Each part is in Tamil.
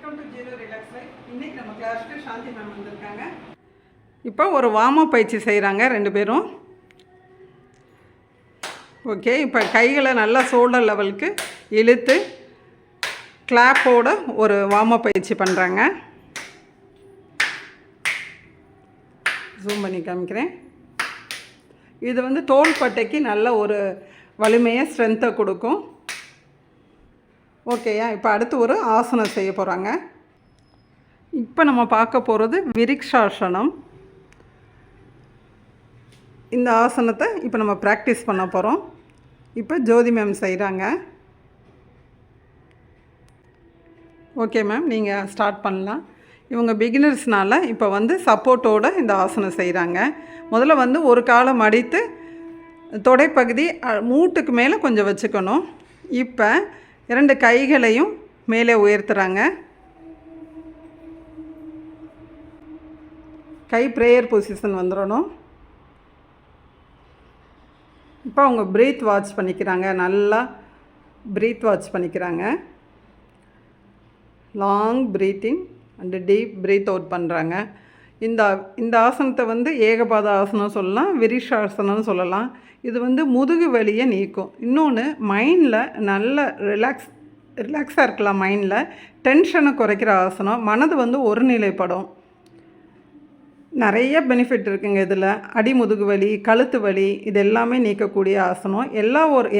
Welcome to zero relax life. இன்றைக்கி நம்ம கிளாஸ்க்கு சாந்தி மேம் வந்திருக்காங்க. இப்போ ஒரு வார்ம் அப் பயிற்சி செய்கிறாங்க ரெண்டு பேரும். ஓகே, இப்போ கைகளை நல்லா ஷோல்டர் லெவலுக்கு இழுத்து கிளாப்போட ஒரு வார்ம் அப் பயிற்சி பண்ணுறாங்க. ஜூம் பண்ணி காமிக்கிறேன். இது வந்து தோள்பட்டைக்கு நல்ல ஒரு வலிமையை ஸ்ட்ரென்த்தை கொடுக்கும். ஓகேயா, இப்போ அடுத்து ஒரு ஆசனம் செய்ய போகிறாங்க. இப்போ நம்ம பார்க்க போகிறது விருக்ஷாசனம். இந்த ஆசனத்தை இப்போ நம்ம ப்ராக்டிஸ் பண்ண போகிறோம். இப்போ ஜோதி மேம் செய்கிறாங்க. ஓகே மேம், நீங்கள் ஸ்டார்ட் பண்ணலாம். இவங்க பிகினர்ஸ்னால் இப்போ வந்து சப்போர்ட்டோடு இந்த ஆசனம் செய்கிறாங்க. முதல்ல வந்து ஒரு காலை மடித்து தொடைப்பகுதி மூட்டுக்கு மேலே கொஞ்சம் வச்சுக்கணும். இப்போ இரண்டு கைகளையும் மேலே உயர்த்துறாங்க. கை ப்ரேயர் பொசிஷன் வந்துடணும். இப்போ அவங்க ப்ரீத் வாட்ச் பண்ணிக்கிறாங்க. நல்லா ப்ரீத் வாட்ச் பண்ணிக்கிறாங்க. Long breathing and deep breath out பண்ணுறாங்க. இந்த ஆசனத்தை வந்து ஏகபாத ஆசனம் சொல்லலாம், விருக்ஷாசனம்னு சொல்லலாம். இது வந்து முதுகு வலியை நீக்கும். இன்னொன்று, மைண்டில் நல்ல ரிலாக்ஸாக இருக்கலாம். மைண்டில் டென்ஷனை குறைக்கிற ஆசனம். மனது வந்து ஒருநிலைப்படும். நிறைய பெனிஃபிட் இருக்குங்க இதில். அடிமுதுகு வலி, கழுத்து வலி, இது எல்லாமே நீக்கக்கூடிய ஆசனம்.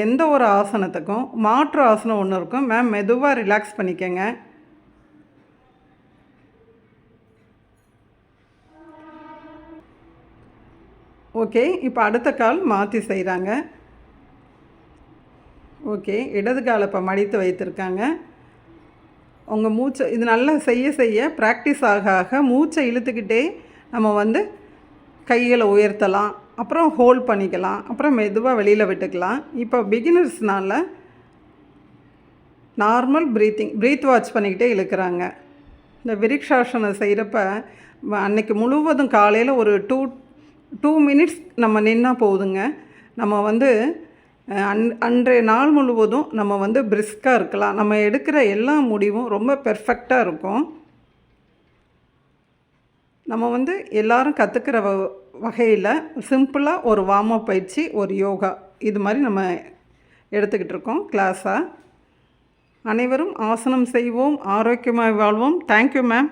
எந்த ஒரு ஆசனத்துக்கும் மாற்று ஆசனம் ஒன்று இருக்கும். மேம் மெதுவாக ரிலாக்ஸ் பண்ணிக்கங்க. ஓகே, இப்போ அடுத்த கால் மாற்றி செய்கிறாங்க. ஓகே, இடது காலை இப்போ மடித்து வைத்திருக்காங்க. உங்கள் மூச்சை இது நல்லா செய்ய ப்ராக்டிஸ் ஆக மூச்சை இழுத்துக்கிட்டே நம்ம வந்து கைகளை உயர்த்தலாம். அப்புறம் ஹோல்ட் பண்ணிக்கலாம். அப்புறம் மெதுவாக வெளியில் விட்டுக்கலாம். இப்போ பிகினர்ஸ்னால் நார்மல் ப்ரீத் வாட்ச் பண்ணிக்கிட்டே இழுக்கிறாங்க. இந்த விருக்ஷாசனம் செய்கிறப்ப அன்றைக்கி முழுவதும் காலையில் ஒரு 2 மினிட்ஸ் நம்ம நின்னா போதுங்க. நம்ம வந்து அன்றைய நாள் முழுவதும் நம்ம வந்து பிரிஸ்காக இருக்கலாம். நம்ம எடுக்கிற எல்லா முடிவும் ரொம்ப பெர்ஃபெக்டாக இருக்கும். நம்ம வந்து எல்லோரும் கற்றுக்கிற வகையில் சிம்பிளாக ஒரு வார்ம் அப் பயிற்சி, ஒரு யோகா, இது மாதிரி நம்ம எடுத்துக்கிட்டு இருக்கோம் கிளாஸாக. அனைவரும் ஆசனம் செய்வோம், ஆரோக்கியமாக வாழ்வோம். Thank you ma'am.